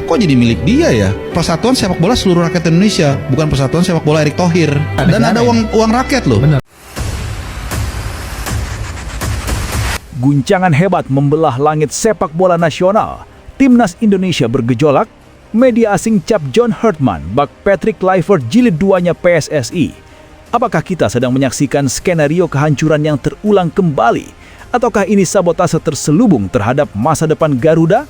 kok jadi milik dia ya? Persatuan Sepak Bola Seluruh Rakyat Indonesia, bukan Persatuan Sepak Bola Erick Thohir. Dan ada uang rakyat loh. Bener. Guncangan hebat membelah langit sepak bola nasional. Timnas Indonesia bergejolak. Media asing cap John Herdman bak Patrick Kluivert jilid 2-nya PSSI. Apakah kita sedang menyaksikan skenario kehancuran yang terulang kembali? Ataukah ini sabotase terselubung terhadap masa depan Garuda?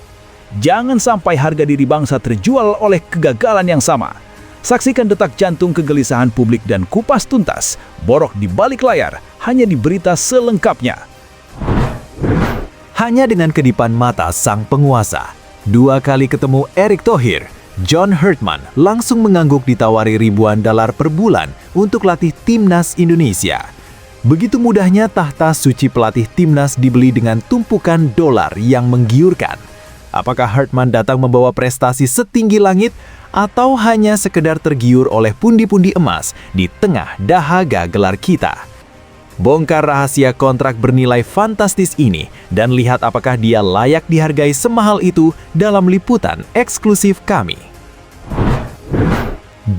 Jangan sampai harga diri bangsa terjual oleh kegagalan yang sama. Saksikan detak jantung kegelisahan publik dan kupas tuntas borok di balik layar hanya di berita selengkapnya. Hanya dengan kedipan mata sang penguasa, 2 kali ketemu Erick Thohir, John Herdman langsung mengangguk ditawari ribuan dolar per bulan untuk latih Timnas Indonesia. Begitu mudahnya tahta suci pelatih Timnas dibeli dengan tumpukan dolar yang menggiurkan. Apakah Herdman datang membawa prestasi setinggi langit atau hanya sekedar tergiur oleh pundi-pundi emas di tengah dahaga gelar kita? Bongkar rahasia kontrak bernilai fantastis ini dan lihat apakah dia layak dihargai semahal itu dalam liputan eksklusif kami.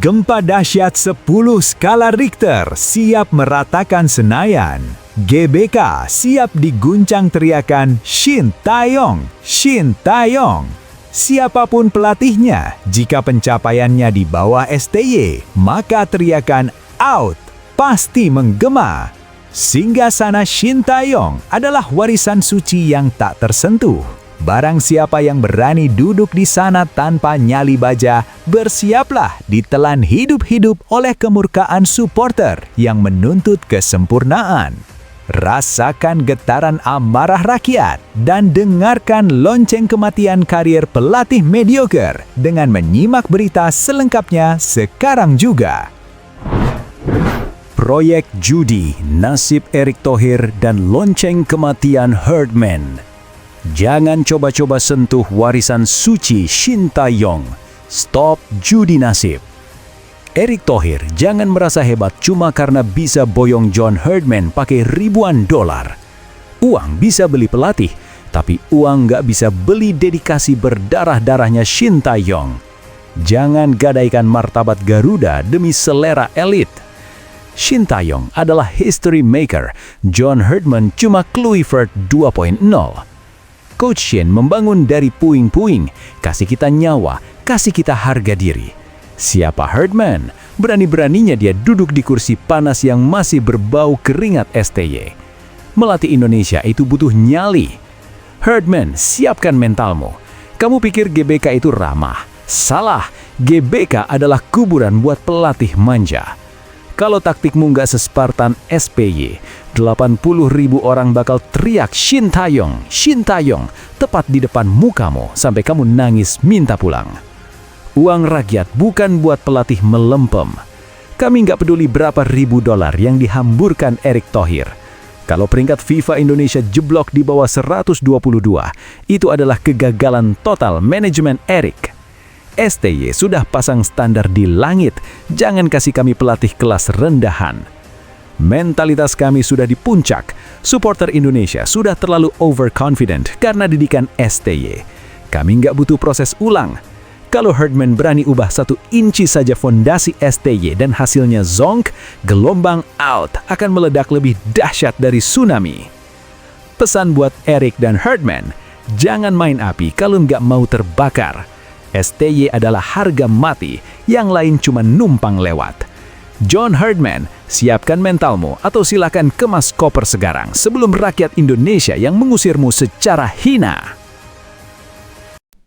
Gempa dahsyat 10 skala Richter siap meratakan Senayan. GBK siap diguncang teriakan Shin Taeyong, Shin Taeyong. Siapapun pelatihnya, jika pencapaiannya di bawah STY, maka teriakan out pasti menggema. Singgasana Shin Taeyong adalah warisan suci yang tak tersentuh. Barang siapa yang berani duduk di sana tanpa nyali baja, bersiaplah ditelan hidup-hidup oleh kemurkaan supporter yang menuntut kesempurnaan. Rasakan getaran amarah rakyat dan dengarkan lonceng kematian karier pelatih mediocre dengan menyimak berita selengkapnya sekarang juga. Proyek judi, nasib Erick Thohir, dan lonceng kematian Herdman. Jangan coba-coba sentuh warisan suci Shin Taeyong. Stop judi nasib. Erick Thohir jangan merasa hebat cuma karena bisa boyong John Herdman pakai ribuan dolar. Uang bisa beli pelatih, tapi uang nggak bisa beli dedikasi berdarah-darahnya Shin Taeyong. Jangan gadaikan martabat Garuda demi selera elit. Shin Taeyong adalah history maker, John Herdman cuma Kluivert 2.0. Coach Shin membangun dari puing-puing, kasih kita nyawa, kasih kita harga diri. Siapa Herdman? Berani-beraninya dia duduk di kursi panas yang masih berbau keringat STY. Melatih Indonesia itu butuh nyali. Herdman, siapkan mentalmu. Kamu pikir GBK itu ramah? Salah, GBK adalah kuburan buat pelatih manja. Kalau taktikmu nggak sespartan SPY, 80.000 orang bakal teriak Shin Taeyong, tepat di depan mukamu sampai kamu nangis minta pulang. Uang rakyat bukan buat pelatih melempem. Kami nggak peduli berapa ribu dolar yang dihamburkan Erick Thohir. Kalau peringkat FIFA Indonesia jeblok di bawah 122, itu adalah kegagalan total manajemen Erick. STY sudah pasang standar di langit, jangan kasih kami pelatih kelas rendahan. Mentalitas kami sudah di puncak, supporter Indonesia sudah terlalu overconfident karena didikan STY. Kami nggak butuh proses ulang. Kalau Herdman berani ubah 1 inci saja fondasi STY dan hasilnya zonk, gelombang out akan meledak lebih dahsyat dari tsunami. Pesan buat Erick dan Herdman, jangan main api kalau nggak mau terbakar. STY adalah harga mati, yang lain cuma numpang lewat. John Herdman, siapkan mentalmu atau silakan kemas koper sekarang sebelum rakyat Indonesia yang mengusirmu secara hina.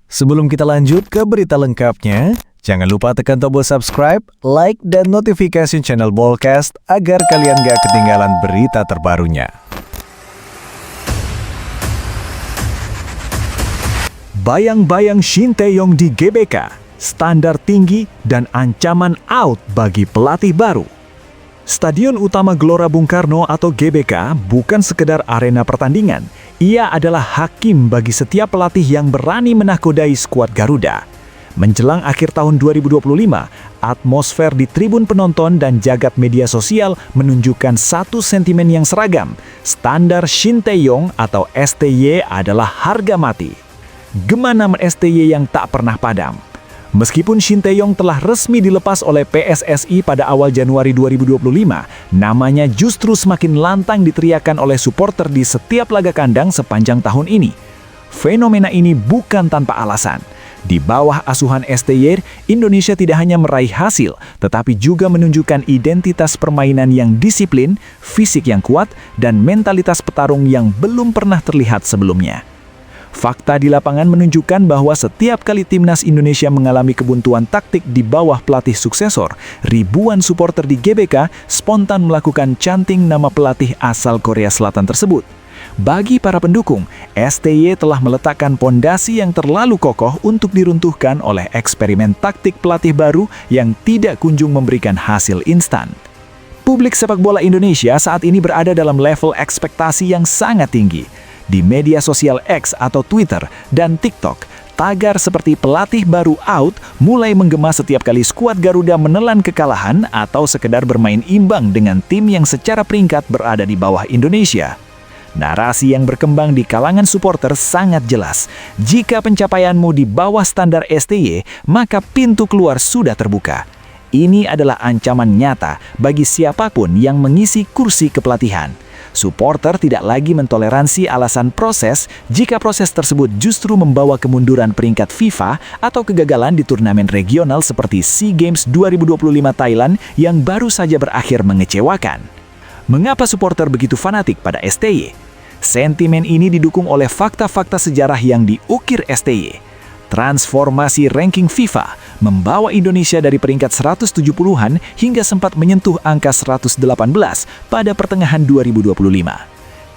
Sebelum kita lanjut ke berita lengkapnya, jangan lupa tekan tombol subscribe, like, dan notifikasi channel Bolcast agar kalian gak ketinggalan berita terbarunya. Bayang-bayang Shin Taeyong di GBK, standar tinggi dan ancaman out bagi pelatih baru. Stadion Utama Gelora Bung Karno atau GBK bukan sekedar arena pertandingan. Ia adalah hakim bagi setiap pelatih yang berani menakodai skuad Garuda. Menjelang akhir tahun 2025, atmosfer di tribun penonton dan jagat media sosial menunjukkan satu sentimen yang seragam. Standar Shin Taeyong atau STY adalah harga mati. gema nama STY yang tak pernah padam. Meskipun Shin Tae-yong telah resmi dilepas oleh PSSI pada awal Januari 2025, namanya justru semakin lantang diteriakan oleh supporter di setiap laga kandang sepanjang tahun ini. Fenomena ini bukan tanpa alasan. Di bawah asuhan STY, Indonesia tidak hanya meraih hasil, tetapi juga menunjukkan identitas permainan yang disiplin, fisik yang kuat, dan mentalitas petarung yang belum pernah terlihat sebelumnya. Fakta di lapangan menunjukkan bahwa setiap kali timnas Indonesia mengalami kebuntuan taktik di bawah pelatih suksesor, ribuan supporter di GBK spontan melakukan chanting nama pelatih asal Korea Selatan tersebut. Bagi para pendukung, STY telah meletakkan pondasi yang terlalu kokoh untuk diruntuhkan oleh eksperimen taktik pelatih baru yang tidak kunjung memberikan hasil instan. Publik sepak bola Indonesia saat ini berada dalam level ekspektasi yang sangat tinggi. Di media sosial X atau Twitter dan TikTok, tagar seperti pelatih baru out mulai menggema setiap kali skuad Garuda menelan kekalahan atau sekedar bermain imbang dengan tim yang secara peringkat berada di bawah Indonesia. Narasi yang berkembang di kalangan supporter sangat jelas. Jika pencapaianmu di bawah standar STY, maka pintu keluar sudah terbuka. Ini adalah ancaman nyata bagi siapapun yang mengisi kursi kepelatihan. Supporter tidak lagi mentoleransi alasan proses jika proses tersebut justru membawa kemunduran peringkat FIFA atau kegagalan di turnamen regional seperti SEA Games 2025 Thailand yang baru saja berakhir mengecewakan. Mengapa supporter begitu fanatik pada STY? Sentimen ini didukung oleh fakta-fakta sejarah yang diukir STY. Transformasi ranking FIFA membawa Indonesia dari peringkat 170-an hingga sempat menyentuh angka 118 pada pertengahan 2025.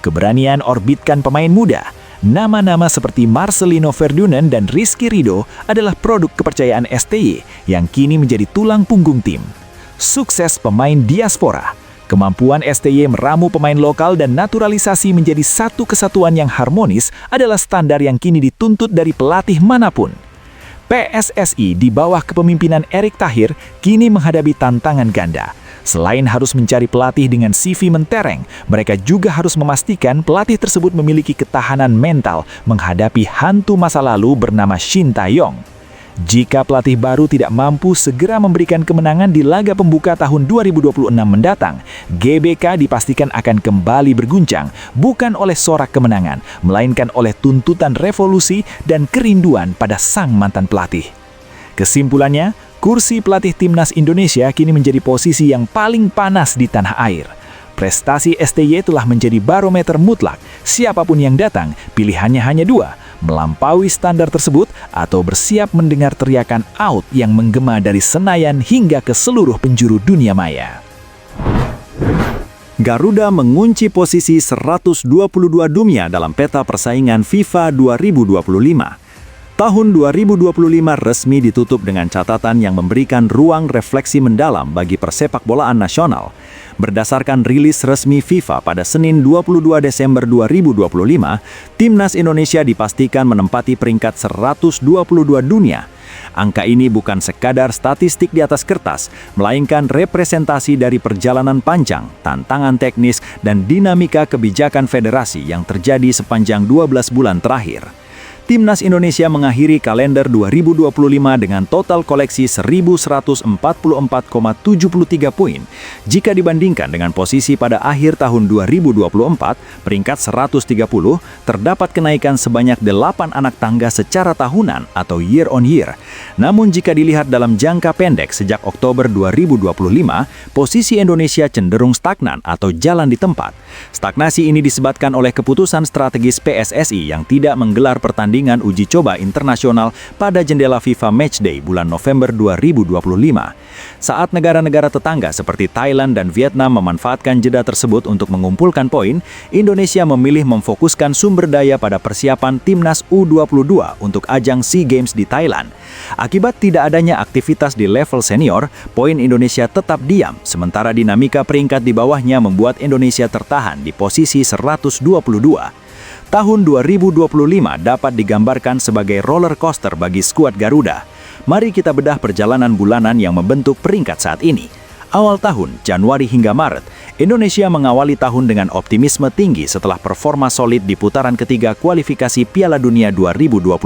Keberanian orbitkan pemain muda, nama-nama seperti Marcelino Ferdinand dan Rizky Ridho adalah produk kepercayaan STY yang kini menjadi tulang punggung tim. Sukses pemain diaspora, kemampuan STY meramu pemain lokal dan naturalisasi menjadi satu kesatuan yang harmonis adalah standar yang kini dituntut dari pelatih manapun. PSSI di bawah kepemimpinan Erick Thohir kini menghadapi tantangan ganda. Selain harus mencari pelatih dengan CV mentereng, mereka juga harus memastikan pelatih tersebut memiliki ketahanan mental menghadapi hantu masa lalu bernama Shin Tae-yong. Jika pelatih baru tidak mampu segera memberikan kemenangan di laga pembuka tahun 2026 mendatang, GBK dipastikan akan kembali berguncang bukan oleh sorak kemenangan, melainkan oleh tuntutan revolusi dan kerinduan pada sang mantan pelatih. Kesimpulannya, kursi pelatih timnas Indonesia kini menjadi posisi yang paling panas di tanah air. Prestasi STY telah menjadi barometer mutlak. Siapapun yang datang, pilihannya hanya dua: melampaui standar tersebut atau bersiap mendengar teriakan out yang menggema dari Senayan hingga ke seluruh penjuru dunia maya. Garuda mengunci posisi 122 dunia dalam peta persaingan FIFA 2025. Tahun 2025 resmi ditutup dengan catatan yang memberikan ruang refleksi mendalam bagi persepak bolaan nasional. Berdasarkan rilis resmi FIFA pada Senin 22 Desember 2025, Timnas Indonesia dipastikan menempati peringkat 122 dunia. Angka ini bukan sekadar statistik di atas kertas, melainkan representasi dari perjalanan panjang, tantangan teknis, dan dinamika kebijakan federasi yang terjadi sepanjang 12 bulan terakhir. Timnas Indonesia mengakhiri kalender 2025 dengan total koleksi 1.144,73 poin. Jika dibandingkan dengan posisi pada akhir tahun 2024, peringkat 130, terdapat kenaikan sebanyak 8 anak tangga secara tahunan atau year on year. Namun jika dilihat dalam jangka pendek sejak Oktober 2025, posisi Indonesia cenderung stagnan atau jalan di tempat. Stagnasi ini disebabkan oleh keputusan strategis PSSI yang tidak menggelar pertandingan uji coba internasional pada jendela FIFA Matchday bulan November 2025. Saat negara-negara tetangga seperti Thailand dan Vietnam memanfaatkan jeda tersebut untuk mengumpulkan poin, Indonesia memilih memfokuskan sumber daya pada persiapan Timnas U22 untuk ajang SEA Games di Thailand. Akibat tidak adanya aktivitas di level senior, poin Indonesia tetap diam, sementara dinamika peringkat di bawahnya membuat Indonesia tertahan di posisi 122. Tahun 2025 dapat digambarkan sebagai roller coaster bagi skuad Garuda. Mari kita bedah perjalanan bulanan yang membentuk peringkat saat ini. Awal tahun, Januari hingga Maret, Indonesia mengawali tahun dengan optimisme tinggi setelah performa solid di putaran ketiga kualifikasi Piala Dunia 2026.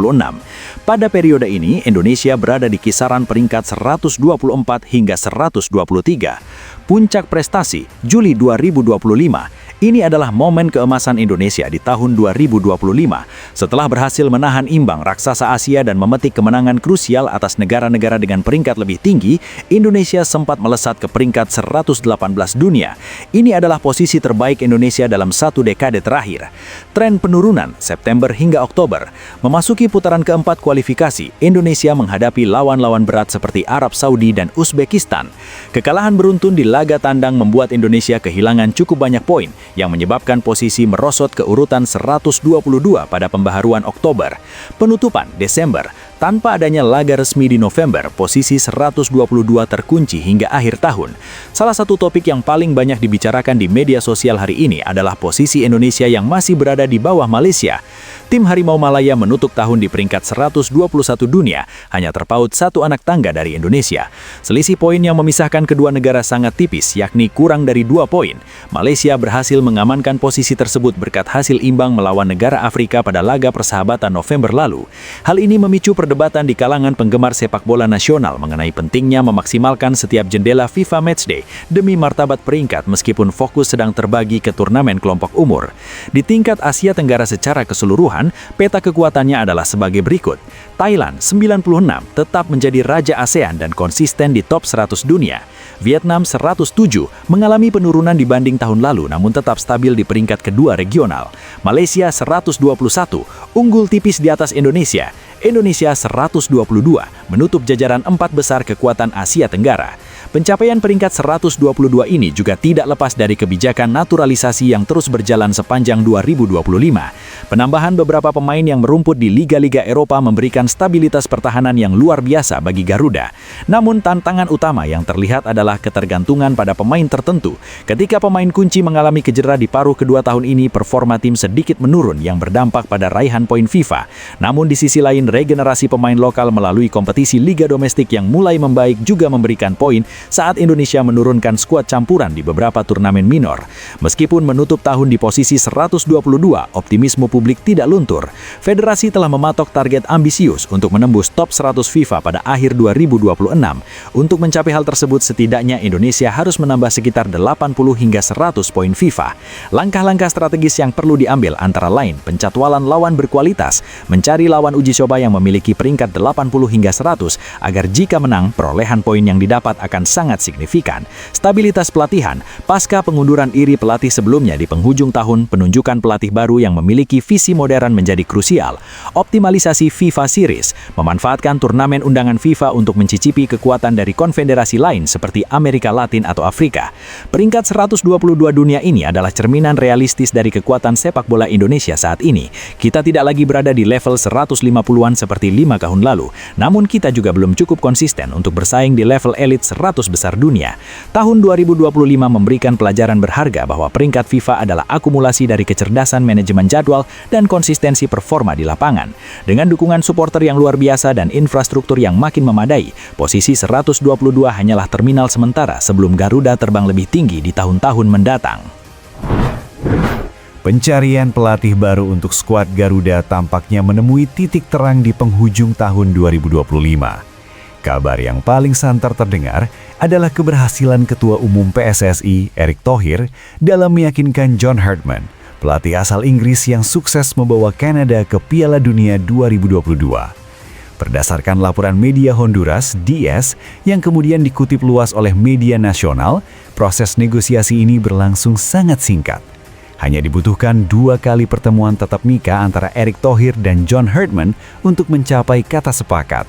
Pada periode ini, Indonesia berada di kisaran peringkat 124 hingga 123. Puncak prestasi, Juli 2025, ini adalah momen keemasan Indonesia di tahun 2025 setelah berhasil menahan imbang raksasa Asia dan memetik kemenangan krusial atas negara-negara dengan peringkat lebih tinggi. Indonesia sempat melesat ke peringkat 118 dunia. Ini adalah posisi terbaik Indonesia dalam satu dekade terakhir. Tren penurunan September hingga Oktober. Memasuki putaran keempat kualifikasi, Indonesia menghadapi lawan-lawan berat seperti Arab Saudi dan Uzbekistan. Kekalahan beruntun di laga tandang membuat Indonesia kehilangan cukup banyak poin yang menyebabkan posisi merosot ke urutan 122 pada pembaharuan Oktober. Penutupan Desember, tanpa adanya laga resmi di November, posisi 122 terkunci hingga akhir tahun. Salah satu topik yang paling banyak dibicarakan di media sosial hari ini adalah posisi Indonesia yang masih berada di bawah Malaysia. Tim Harimau Malaya menutup tahun di peringkat 121 dunia, hanya terpaut satu anak tangga dari Indonesia. Selisih poin yang memisahkan kedua negara sangat tipis, yakni kurang dari 2 poin. Malaysia berhasil mengamankan posisi tersebut berkat hasil imbang melawan negara Afrika pada laga persahabatan November lalu. Hal ini memicu perdebatan di kalangan penggemar sepak bola nasional mengenai pentingnya memaksimalkan setiap jendela FIFA Matchday demi martabat peringkat meskipun fokus sedang terbagi ke turnamen kelompok umur. Di tingkat Asia Tenggara secara keseluruhan, peta kekuatannya adalah sebagai berikut. Thailand 96 tetap menjadi raja ASEAN dan konsisten di top 100 dunia. Vietnam 107 mengalami penurunan dibanding tahun lalu namun tetap stabil di peringkat kedua regional. Malaysia 121 unggul tipis di atas Indonesia. Indonesia 122 menutup jajaran 4 besar kekuatan Asia Tenggara. Pencapaian peringkat 122 ini juga tidak lepas dari kebijakan naturalisasi yang terus berjalan sepanjang 2025. Penambahan beberapa pemain yang merumput di liga-liga Eropa memberikan stabilitas pertahanan yang luar biasa bagi Garuda. Namun tantangan utama yang terlihat adalah ketergantungan pada pemain tertentu. Ketika pemain kunci mengalami cedera di paruh kedua tahun ini, performa tim sedikit menurun yang berdampak pada raihan poin FIFA. Namun di sisi lain, regenerasi pemain lokal melalui kompetisi liga domestik yang mulai membaik juga memberikan poin saat Indonesia menurunkan skuad campuran di beberapa turnamen minor. Meskipun menutup tahun di posisi 122, optimisme publik tidak luntur. Federasi telah mematok target ambisius untuk menembus top 100 FIFA pada akhir 2026. Untuk mencapai hal tersebut, setidaknya Indonesia harus menambah sekitar 80 hingga 100 poin FIFA. Langkah-langkah strategis yang perlu diambil antara lain pencatwalan lawan berkualitas, mencari lawan uji coba yang memiliki peringkat 80 hingga 100 agar jika menang, perolehan poin yang didapat akan sangat signifikan. Stabilitas pelatihan, pasca pengunduran iri pelatih sebelumnya di penghujung tahun, penunjukan pelatih baru yang memiliki visi modern menjadi krusial. Optimalisasi FIFA Series, memanfaatkan turnamen undangan FIFA untuk mencicipi kekuatan dari konfederasi lain seperti Amerika Latin atau Afrika. Peringkat 122 dunia ini adalah cerminan realistis dari kekuatan sepak bola Indonesia saat ini. Kita tidak lagi berada di level 150-an seperti 5 tahun lalu, namun kita juga belum cukup konsisten untuk bersaing di level elit 100 besar dunia. Tahun 2025 memberikan pelajaran berharga bahwa peringkat FIFA adalah akumulasi dari kecerdasan manajemen jadwal dan konsistensi performa di lapangan. Dengan dukungan supporter yang luar biasa dan infrastruktur yang makin memadai, posisi 122 hanyalah terminal sementara sebelum Garuda terbang lebih tinggi di tahun-tahun mendatang. Pencarian pelatih baru untuk skuad Garuda tampaknya menemui titik terang di penghujung tahun 2025. Kabar yang paling santer terdengar adalah keberhasilan Ketua Umum PSSI, Erick Thohir, dalam meyakinkan John Herdman, pelatih asal Inggris yang sukses membawa Kanada ke Piala Dunia 2022. Berdasarkan laporan media Honduras, DS, yang kemudian dikutip luas oleh media nasional, proses negosiasi ini berlangsung sangat singkat. Hanya dibutuhkan 2 kali pertemuan tatap muka antara Erick Thohir dan John Herdman untuk mencapai kata sepakat.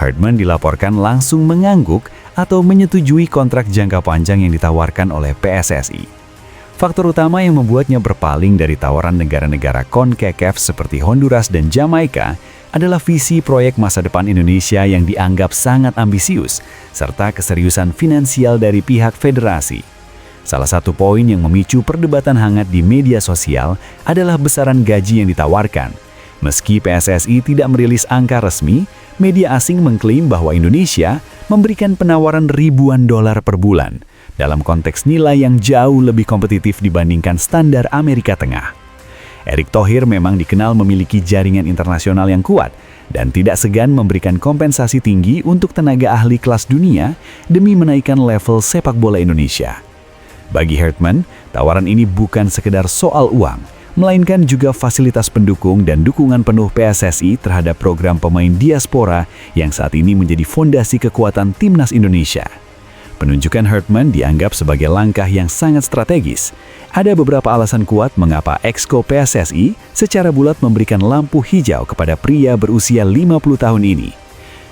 Herdman dilaporkan langsung mengangguk atau menyetujui kontrak jangka panjang yang ditawarkan oleh PSSI. Faktor utama yang membuatnya berpaling dari tawaran negara-negara CONCACAF seperti Honduras dan Jamaika adalah visi proyek masa depan Indonesia yang dianggap sangat ambisius, serta keseriusan finansial dari pihak federasi. Salah satu poin yang memicu perdebatan hangat di media sosial adalah besaran gaji yang ditawarkan. Meski PSSI tidak merilis angka resmi, media asing mengklaim bahwa Indonesia memberikan penawaran ribuan dolar per bulan dalam konteks nilai yang jauh lebih kompetitif dibandingkan standar Amerika Tengah. Erick Thohir memang dikenal memiliki jaringan internasional yang kuat dan tidak segan memberikan kompensasi tinggi untuk tenaga ahli kelas dunia demi menaikkan level sepak bola Indonesia. Bagi Herdman, tawaran ini bukan sekedar soal uang, melainkan juga fasilitas pendukung dan dukungan penuh PSSI terhadap program pemain diaspora yang saat ini menjadi fondasi kekuatan timnas Indonesia. Penunjukan Herdman dianggap sebagai langkah yang sangat strategis. Ada beberapa alasan kuat mengapa Exco PSSI secara bulat memberikan lampu hijau kepada pria berusia 50 tahun ini.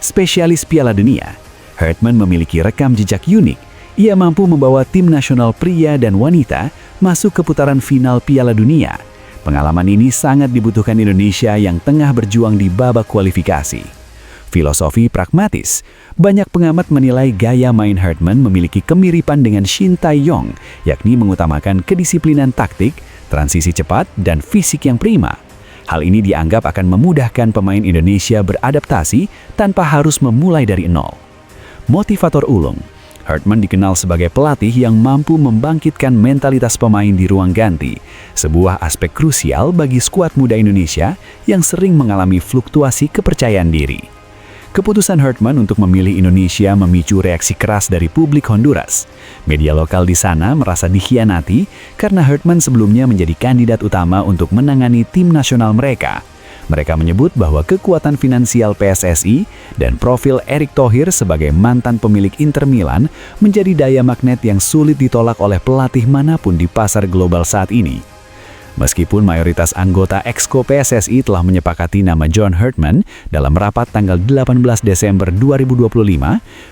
Spesialis Piala Dunia, Herdman memiliki rekam jejak unik. Ia mampu membawa tim nasional pria dan wanita masuk ke putaran final Piala Dunia. Pengalaman ini sangat dibutuhkan Indonesia yang tengah berjuang di babak kualifikasi. Filosofi pragmatis, banyak pengamat menilai gaya main Herdman memiliki kemiripan dengan Shin Tae-yong, yakni mengutamakan kedisiplinan taktik, transisi cepat, dan fisik yang prima. Hal ini dianggap akan memudahkan pemain Indonesia beradaptasi tanpa harus memulai dari nol. Motivator ulung, Herdman dikenal sebagai pelatih yang mampu membangkitkan mentalitas pemain di ruang ganti, sebuah aspek krusial bagi skuad muda Indonesia yang sering mengalami fluktuasi kepercayaan diri. Keputusan Herdman untuk memilih Indonesia memicu reaksi keras dari publik Honduras. Media lokal di sana merasa dikhianati karena Herdman sebelumnya menjadi kandidat utama untuk menangani tim nasional mereka. Mereka menyebut bahwa kekuatan finansial PSSI dan profil Erick Thohir sebagai mantan pemilik Inter Milan menjadi daya magnet yang sulit ditolak oleh pelatih manapun di pasar global saat ini. Meskipun mayoritas anggota Exco PSSI telah menyepakati nama John Herdman dalam rapat tanggal 18 Desember 2025,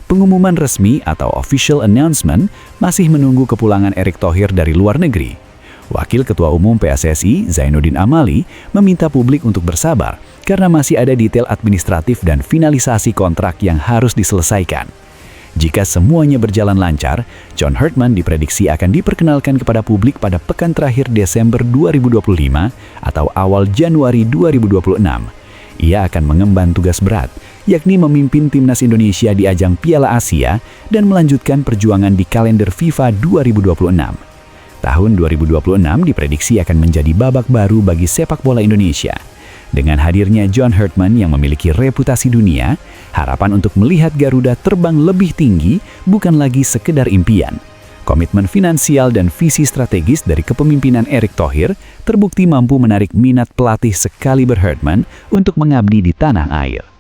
pengumuman resmi atau official announcement masih menunggu kepulangan Erick Thohir dari luar negeri. Wakil Ketua Umum PSSI, Zainuddin Amali, meminta publik untuk bersabar karena masih ada detail administratif dan finalisasi kontrak yang harus diselesaikan. Jika semuanya berjalan lancar, John Herdman diprediksi akan diperkenalkan kepada publik pada pekan terakhir Desember 2025 atau awal Januari 2026. Ia akan mengemban tugas berat, yakni memimpin timnas Indonesia di ajang Piala Asia dan melanjutkan perjuangan di kalender FIFA 2026. Tahun 2026 diprediksi akan menjadi babak baru bagi sepak bola Indonesia. Dengan hadirnya John Herdman yang memiliki reputasi dunia, harapan untuk melihat Garuda terbang lebih tinggi bukan lagi sekedar impian. Komitmen finansial dan visi strategis dari kepemimpinan Erick Thohir terbukti mampu menarik minat pelatih sekaliber Herdman untuk mengabdi di tanah air.